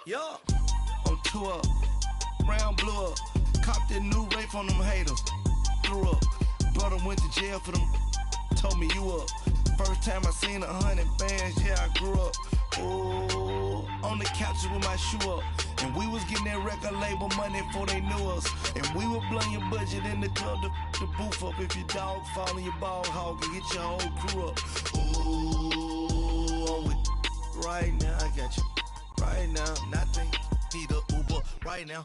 Yeah, on tour, round blew up, copped that new rape on them haters, threw up, brother went to jail for them, told me you up, first time I seen 100 bands, yeah I grew up, ooh, on the couches with my shoe up, and we was getting that record label money before they knew us, and we were blowing your budget in the club to boof up, if your dog fall in your ball hog and get your whole crew up, ooh, I'm with right now, I got you. Right now, nothing, need a Uber, right now,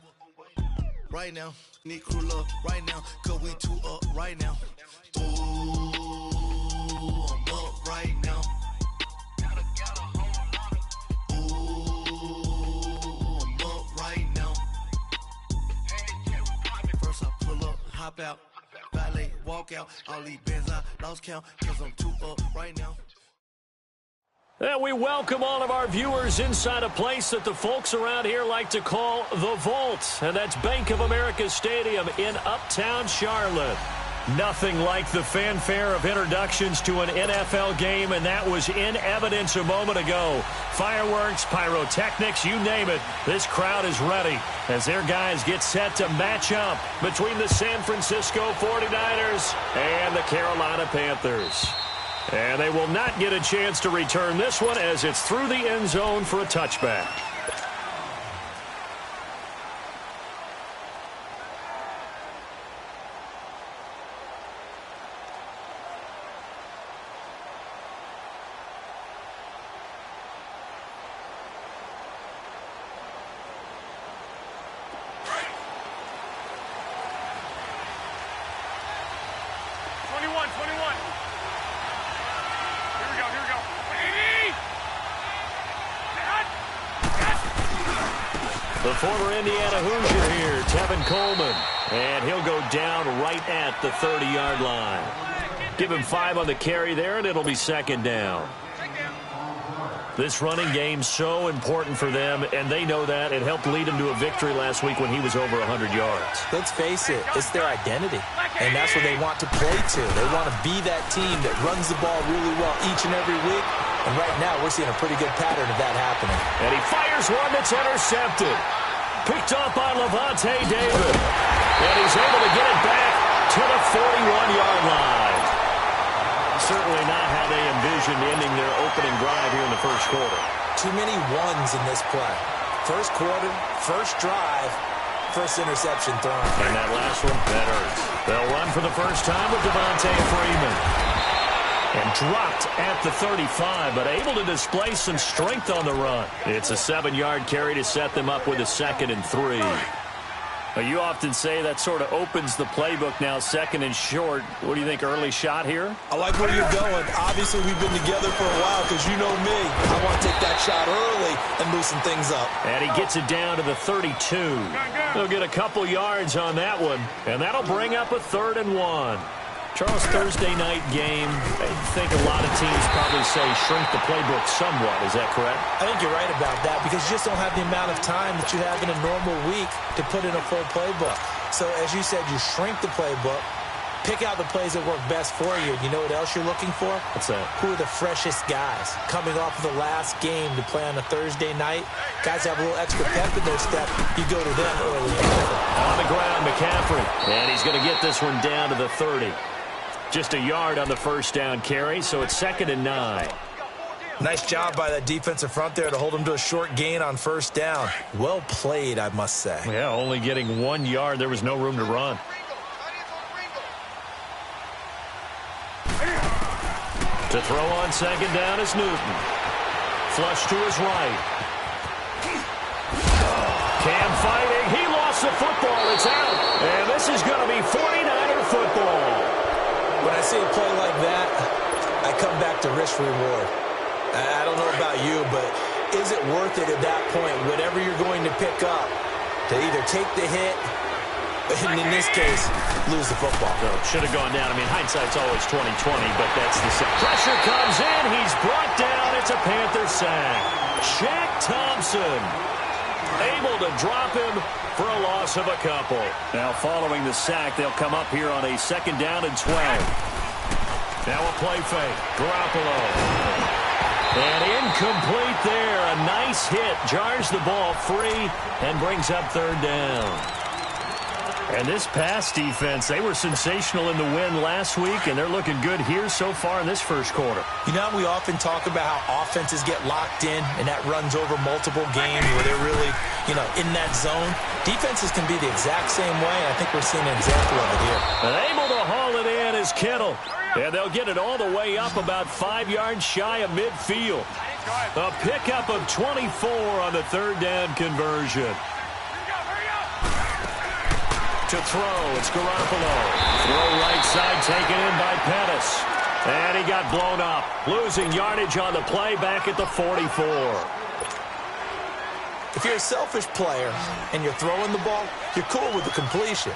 need crew love, right now, cause we two up, right now, ooh, I'm up right now, ooh, I'm up right now, first I pull up, hop out, valet, walk out, all these bands I lost count, cause I'm two up right now. And we welcome all of our viewers inside a place that the folks around here like to call the Vault. And that's Bank of America Stadium in Uptown Charlotte. Nothing like the fanfare of introductions to an NFL game, and that was in evidence a moment ago. Fireworks, pyrotechnics, you name it. This crowd is ready as their guys get set to match up between the San Francisco 49ers and the Carolina Panthers. And they will not get a chance to return this one as it's through the end zone for a touchback. The former Indiana Hoosier here, Tevin Coleman. And he'll go down right at the 30-yard line. Give him 5 on the carry there, and it'll be second down. This running game so important for them, and they know that. It helped lead him to a victory last week when he was over 100 yards. Let's face it, it's their identity, and that's what they want to play to. They want to be that team that runs the ball really well each and every week, and right now we're seeing a pretty good pattern of that happening. And he fires one that's intercepted. Picked up by Levante David, and he's able to get it back to the 41-yard line. Certainly not how they envisioned ending their opening drive here in the first quarter. Too many ones in this play. First quarter, first drive, first interception thrown. And that last one, that hurts. They'll run for the first time with Devontae Freeman. And dropped at the 35, but able to display some strength on the run. It's a 7-yard carry to set them up with a 2nd and 3. Now, you often say that sort of opens the playbook now, 2nd and short. What do you think, early shot here? I like where you're going. Obviously, we've been together for a while because you know me. I want to take that shot early and loosen things up. And he gets it down to the 32. He'll get a couple yards on that one, and that'll bring up a 3rd and 1. Charles, Thursday night game, I think a lot of teams probably say shrink the playbook somewhat. Is that correct? I think you're right about that because you just don't have the amount of time that you have in a normal week to put in a full playbook. So, as you said, you shrink the playbook, pick out the plays that work best for you. You know what else you're looking for? What's that? Who are the freshest guys coming off of the last game to play on a Thursday night? Guys have a little extra pep in their step. You go to them early. On the ground, McCaffrey. And he's going to get this one down to the 30. Just a yard on the first down carry, so it's 2nd and 9. Nice job by that defensive front there to hold him to a short gain on first down. Well played, I must say. Yeah, only getting 1 yard. There was no room to run. To throw on second down is Newton. Flush to his right. Cam fighting. He lost the football. It's out. And this is going to be 49er football. When I see a play like that, I come back to risk reward. I don't know about you, but is it worth it at that point, whatever you're going to pick up, to either take the hit, and in this case, lose the football? No, should have gone down. I mean, hindsight's always 20/20, but that's the same. Pressure comes in. He's brought down. It's a Panther sack. Shaq Thompson able to drop him for a loss of a couple. Now, following the sack, they'll come up here on a 2nd down and 12. Now a play fake. Garoppolo. And incomplete there. A nice hit. Jars the ball free and brings up third down. And this pass defense, they were sensational in the win last week, and they're looking good here so far in this first quarter. You know, we often talk about how offenses get locked in, and that runs over multiple games where they're really, in that zone. Defenses can be the exact same way, and I think we're seeing an example of it here. And able to haul it in is Kittle. And they'll get it all the way up about 5 yards shy of midfield. A pickup of 24 on the third down conversion. To throw, it's Garoppolo. Throw right side taken in by Pettis. And he got blown up. Losing yardage on the play back at the 44. If you're a selfish player and you're throwing the ball, you're cool with the completion.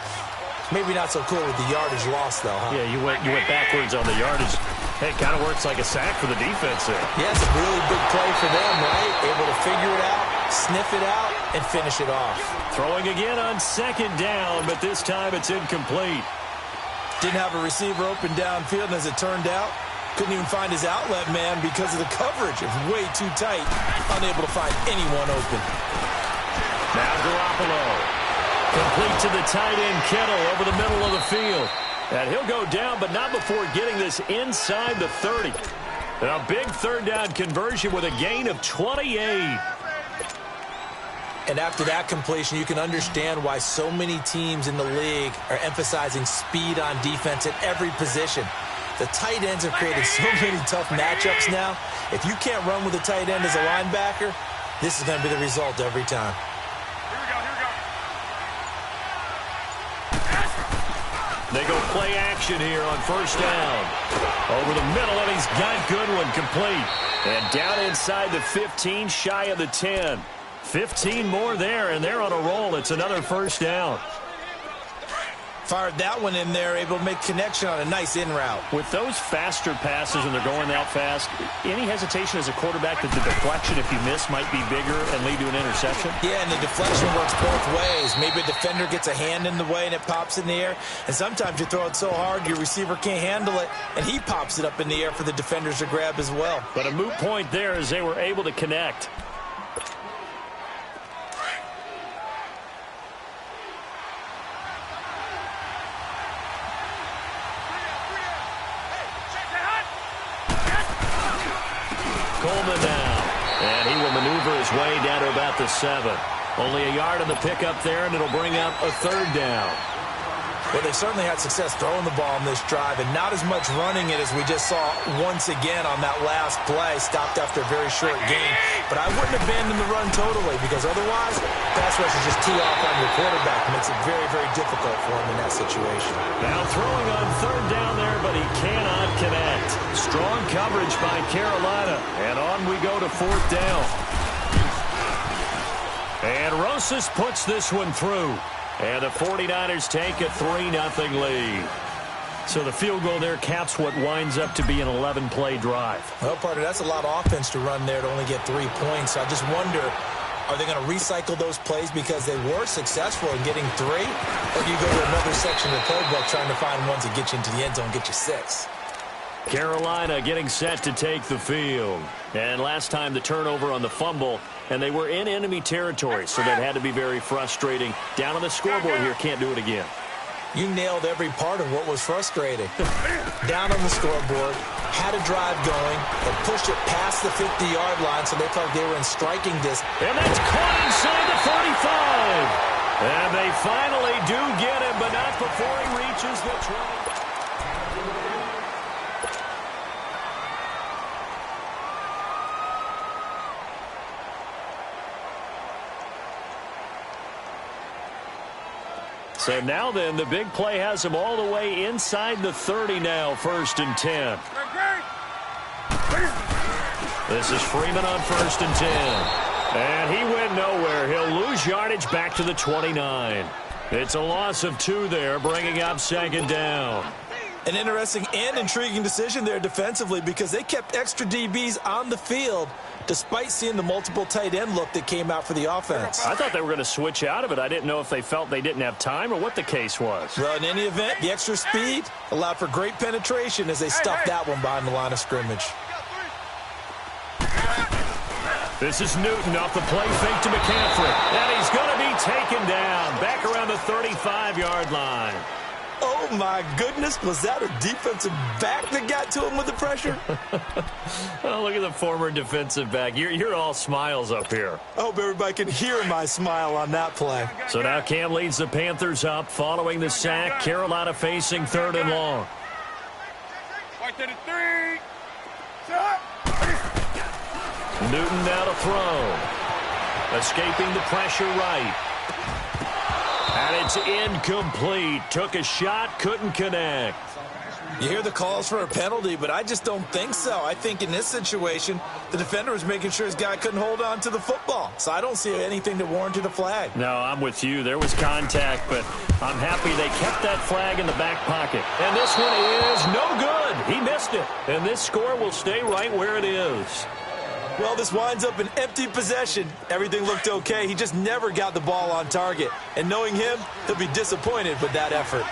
Maybe not so cool with the yardage loss, though, huh? Yeah, you went backwards on the yardage. Hey, it kind of works like a sack for the defense there. Yeah, it's a really big play for them, right? Able to figure it out, sniff it out, and finish it off. Throwing again on second down, but this time it's incomplete. Didn't have a receiver open downfield, and as it turned out, couldn't even find his outlet man because of the coverage. It was way too tight, unable to find anyone open. Now Garoppolo. Complete to the tight end, Kittle, over the middle of the field. And he'll go down, but not before getting this inside the 30. A big third down conversion with a gain of 28. And after that completion, you can understand why so many teams in the league are emphasizing speed on defense at every position. The tight ends have created so many tough matchups now. If you can't run with a tight end as a linebacker, this is going to be the result every time. They go play action here on first down. Over the middle, and he's got Goodwin complete. And down inside the 15, shy of the 10. 15 more there, and they're on a roll. It's another first down. Fired that one in there, able to make connection on a nice in route. With those faster passes and they're going that fast, any hesitation as a quarterback that the deflection, if you miss, might be bigger and lead to an interception? Yeah, and the deflection works both ways. Maybe a defender gets a hand in the way and it pops in the air. And sometimes you throw it so hard your receiver can't handle it, and he pops it up in the air for the defenders to grab as well. But a moot point there as they were able to connect. Coleman now, and he will maneuver his way down to about the 7. Only a yard on the pickup there, and it'll bring up a third down. Well, they certainly had success throwing the ball on this drive, and not as much running it as we just saw once again on that last play. Stopped after a very short gain. But I wouldn't abandon the run totally, because otherwise, pass rush is just tee off on your quarterback. It makes it very, very difficult for him in that situation. Now throwing on third down there, but he cannot connect. Strong coverage by Carolina, and on we go to fourth down. And Rosas puts this one through. And the 49ers take a 3-0 lead. So the field goal there caps what winds up to be an 11-play drive. Well, partner, that's a lot of offense to run there to only get 3 points. I just wonder, are they going to recycle those plays because they were successful in getting 3? Or do you go to another section of the playbook trying to find ones that get you into the end zone and get you 6? Carolina getting set to take the field. And last time the turnover on the fumble, and they were in enemy territory, so that had to be very frustrating. Down on the scoreboard here, can't do it again. You nailed every part of what was frustrating. Down on the scoreboard, had a drive going, and pushed it past the 50-yard line, so they felt they were in striking distance. And that's caught inside the 35. And they finally do get him, but not before he reaches the 20. So now then, the big play has him all the way inside the 30 now, 1st and 10. This is Freeman on 1st and 10. And he went nowhere. He'll lose yardage back to the 29. It's a loss of 2 there, bringing up 2nd down. An interesting and intriguing decision there defensively, because they kept extra DBs on the field despite seeing the multiple tight end look that came out for the offense. I thought they were going to switch out of it. I didn't know if they felt they didn't have time or what the case was. Well, in any event, the extra speed allowed for great penetration as they stuffed that one behind the line of scrimmage. This is Newton off the play fake to McCaffrey. And he's going to be taken down back around the 35-yard line. Oh, my goodness. Was that a defensive back that got to him with the pressure? Oh, look at the former defensive back. You're all smiles up here. I hope everybody can hear my smile on that play. So now Cam leads the Panthers up following the sack. Carolina facing 3rd and long. Newton now to throw. Escaping the pressure right. And it's incomplete. Took a shot, couldn't connect. You hear the calls for a penalty, but I just don't think so. I think in this situation, the defender was making sure his guy couldn't hold on to the football. So I don't see anything that warranted a flag. No, I'm with you. There was contact, but I'm happy they kept that flag in the back pocket. And this one is no good. He missed it. And this score will stay right where it is. Well, this winds up an empty possession. Everything looked okay. He just never got the ball on target. And knowing him, he'll be disappointed with that effort.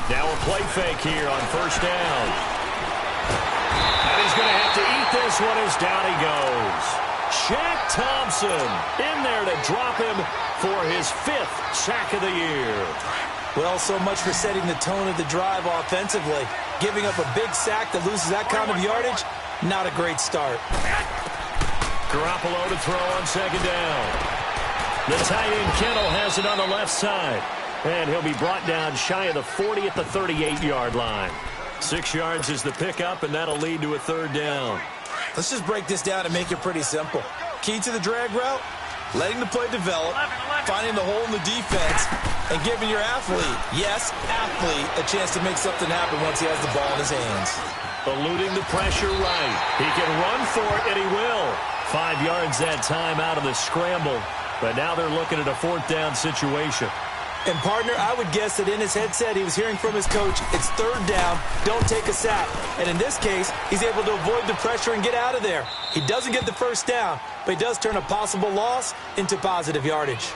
Now a play fake here on 1st down. And he's going to have to eat this one as down he goes. Shaq Thompson in there to drop him for his 5th sack of the year. Well, so much for setting the tone of the drive offensively. Giving up a big sack that loses that kind of yardage, not a great start. Garoppolo to throw on 2nd down. The tight end Kittle has it on the left side. And he'll be brought down shy of the 40 at the 38-yard line. 6 yards is the pickup, and that'll lead to a 3rd down. Let's just break this down and make it pretty simple. Key to the drag route, letting the play develop, finding the hole in the defense, and giving your athlete, yes, athlete, a chance to make something happen once he has the ball in his hands. Eluding the pressure right. He can run for it, and he will. 5 yards that time out of the scramble. But now they're looking at a 4th down situation. And, partner, I would guess that in his headset he was hearing from his coach, it's 3rd down, don't take a sack. And in this case, he's able to avoid the pressure and get out of there. He doesn't get the 1st down, but he does turn a possible loss into positive yardage.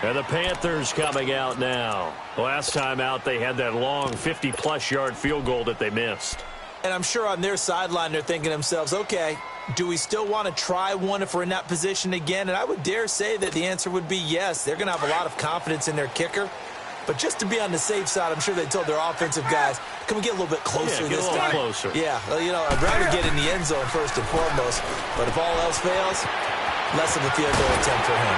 And the Panthers coming out now. Last time out, they had that long 50-plus yard field goal that they missed. And I'm sure on their sideline they're thinking to themselves, okay, do we still want to try one if we're in that position again? And I would dare say that the answer would be yes. They're going to have a lot of confidence in their kicker. But just to be on the safe side, I'm sure they told their offensive guys, can we get a little bit closer this time? Closer. Yeah, well, you know, I'd rather get in the end zone first and foremost. But if all else fails, less of a field goal attempt for him.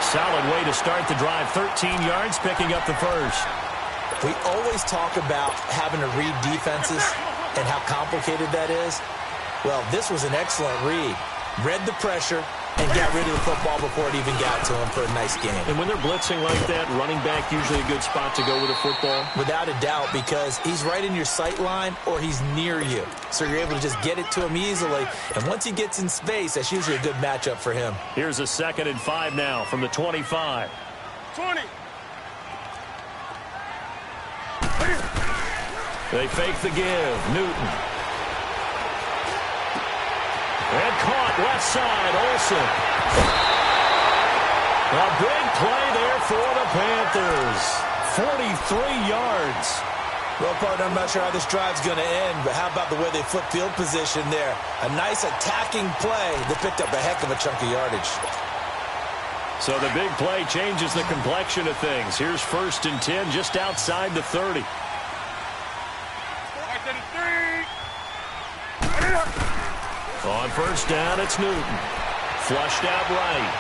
Solid way to start the drive. 13 yards, picking up the 1st. We always talk about having to read defenses and how complicated that is. Well, this was an excellent read. Read the pressure and got rid of the football before it even got to him for a nice game. And when they're blitzing like that, running back usually a good spot to go with a football? Without a doubt, because he's right in your sight line or he's near you. So you're able to just get it to him easily. And once he gets in space, that's usually a good matchup for him. Here's a 2nd and 5 now from the 25. 20. They fake the give. Newton. And caught left side, Olsen. A big play there for the Panthers. 43 yards. Well, partner, I'm not sure how this drive's going to end, but how about the way they flip field position there? A nice attacking play that picked up a heck of a chunk of yardage. So the big play changes the complexion of things. Here's 1st and 10 just outside the 30. On 1st down, it's Newton. Flushed out right.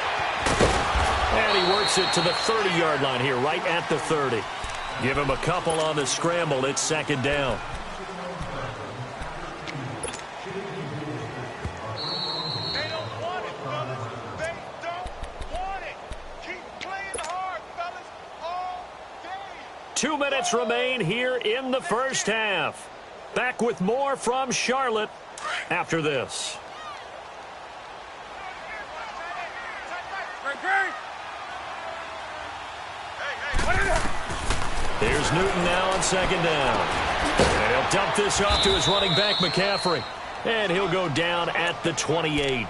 And he works it to the 30-yard line here, right at the 30. Give him a couple on the scramble. It's 2nd down. They don't want it, fellas. They don't want it. Keep playing hard, fellas, all day. 2 minutes remain here in the 1st half. Back with more from Charlotte after this. Here's Newton now on 2nd down. And he'll dump this off to his running back, McCaffrey. And he'll go down at the 28.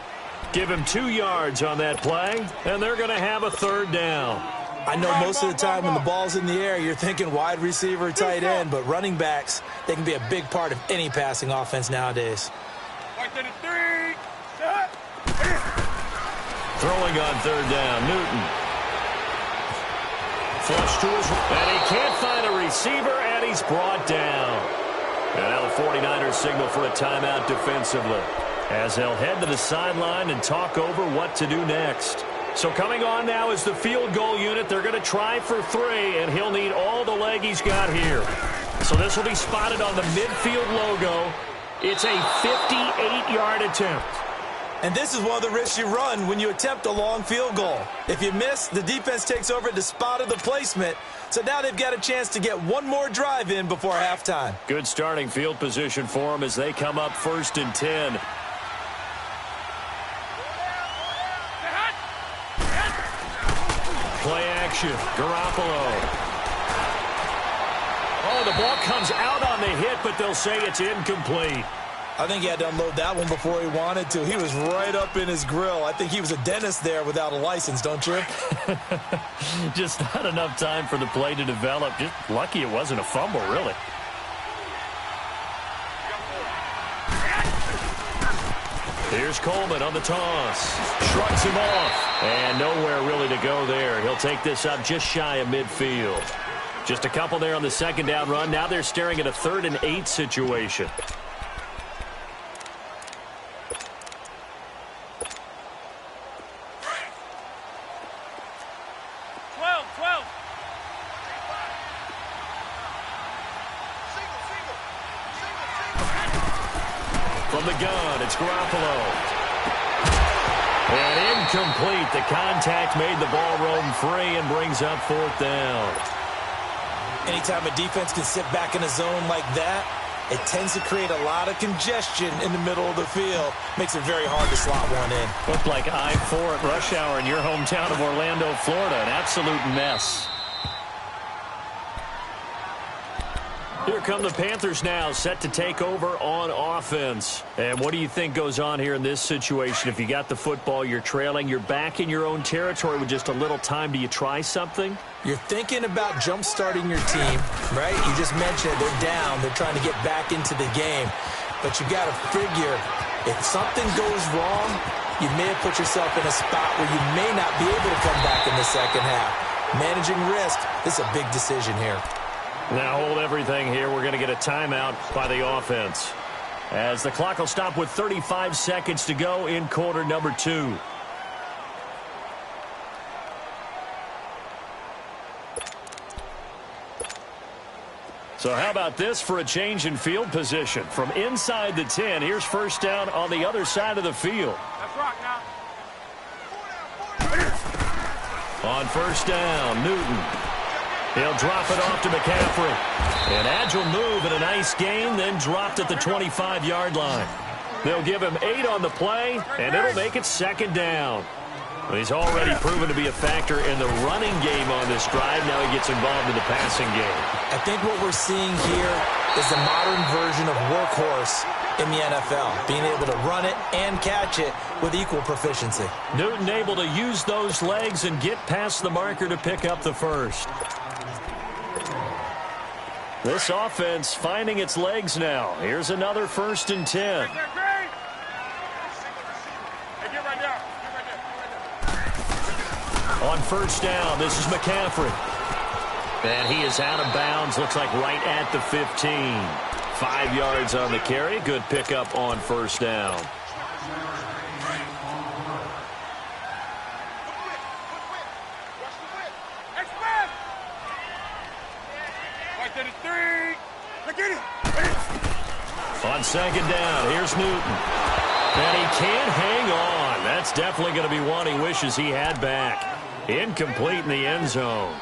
Give him 2 yards on that play, and they're going to have a 3rd down. I know most of the time when the ball's in the air, you're thinking wide receiver, tight end, but running backs, they can be a big part of any passing offense nowadays. Right to the 3. Set. Throwing on third down, Newton. Flush to his, and he can't find a receiver, and he's brought down. And now the 49ers signal for a timeout defensively, as they'll head to the sideline and talk over what to do next. So coming on now is the field goal unit. They're going to try for 3, and he'll need all the leg he's got here. So this will be spotted on the midfield logo. It's a 58-yard attempt. And this is one of the risks you run when you attempt a long field goal. If you miss, the defense takes over at the spot of the placement. So now they've got a chance to get one more drive in before halftime. Good starting field position for them as they come up 1st and 10. Play action, Garoppolo. Oh, the ball comes out on the hit, but they'll say it's incomplete. I think he had to unload that one before he wanted to. He was right up in his grill. I think he was a dentist there without a license, don't you? Just not enough time for the play to develop. Just lucky it wasn't a fumble, really. Here's Coleman on the toss. Shrugs him off. And nowhere really to go there. He'll take this up just shy of midfield. Just a couple there on the second down run. Now they're staring at a 3rd and 8 situation. From the gun, it's Garoppolo. And incomplete. The contact made the ball roam free and brings up 4th down. Anytime a defense can sit back in a zone like that, it tends to create a lot of congestion in the middle of the field. Makes it very hard to slot one in. Looked like I-4 at rush hour in your hometown of Orlando, Florida. An absolute mess. Here come the Panthers now, set to take over on offense. And what do you think goes on here in this situation? If you got the football, you're trailing, you're back in your own territory with just a little time. Do you try something? You're thinking about jump-starting your team, right? You just mentioned they're down. They're trying to get back into the game. But you got to figure, if something goes wrong, you may have put yourself in a spot where you may not be able to come back in the second half. Managing risk, this is a big decision here. Now hold everything here. We're going to get a timeout by the offense, as the clock will stop with 35 seconds to go in quarter number 2. So how about this for a change in field position? From inside the 10, here's 1st down on the other side of the field. Let's rock now. On 1st down, Newton. He'll drop it off to McCaffrey. An agile move and a nice gain, then dropped at the 25-yard line. They'll give him 8 on the play, and it'll make it 2nd down. He's already proven to be a factor in the running game on this drive. Now he gets involved in the passing game. I think what we're seeing here is the modern version of workhorse in the NFL, being able to run it and catch it with equal proficiency. Newton able to use those legs and get past the marker to pick up the 1st. This offense finding its legs now. Here's another 1st and 10. On 1st down, this is McCaffrey. And he is out of bounds, looks like right at the 15. 5 yards on the carry. Good pickup on 1st down. On 2nd down, here's Newton. And he can't hang on. That's definitely going to be one he wishes he had back. Incomplete in the end zone.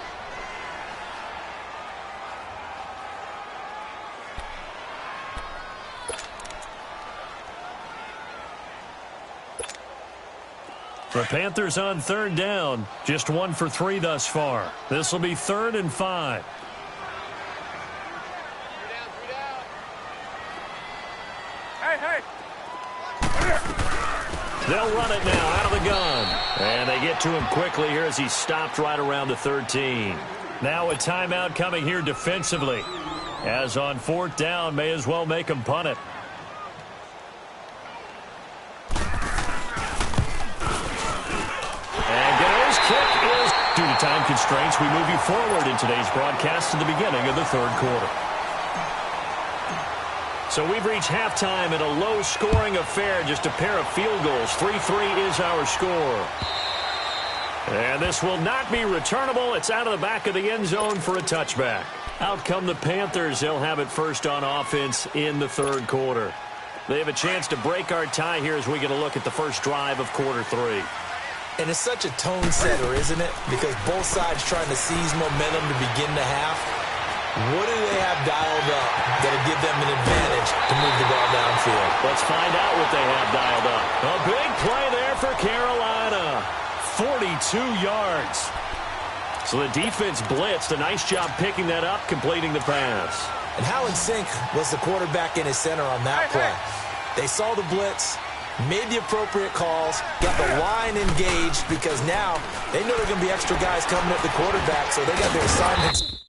The Panthers on 3rd down. Just 1 for 3 thus far. This will be 3rd and 5. They'll run it now out of the gun. And they get to him quickly here as he stopped right around the 13. Now a timeout coming here defensively. As on 4th down, may as well make him punt it. time constraints, we move you forward in today's broadcast to the beginning of the third quarter. So we've reached halftime in a low-scoring affair, just a pair of field goals. 3-3 is our score. And this will not be returnable. It's out of the back of the end zone for a touchback. Out come the Panthers. They'll have it first on offense in the third quarter. They have a chance to break our tie here as we get a look at the first drive of quarter three. And it's such a tone setter, isn't it? Because both sides trying to seize momentum to begin the half. What do they have dialed up that'll give them an advantage to move the ball downfield? Let's find out what they have dialed up. A big play there for Carolina. 42 yards. So the defense blitzed. A nice job picking that up, completing the pass. And how in sync was the quarterback in his center on that play? They saw the blitz, made the appropriate calls, got the line engaged because now they know there are going to be extra guys coming at the quarterback, so they got their assignments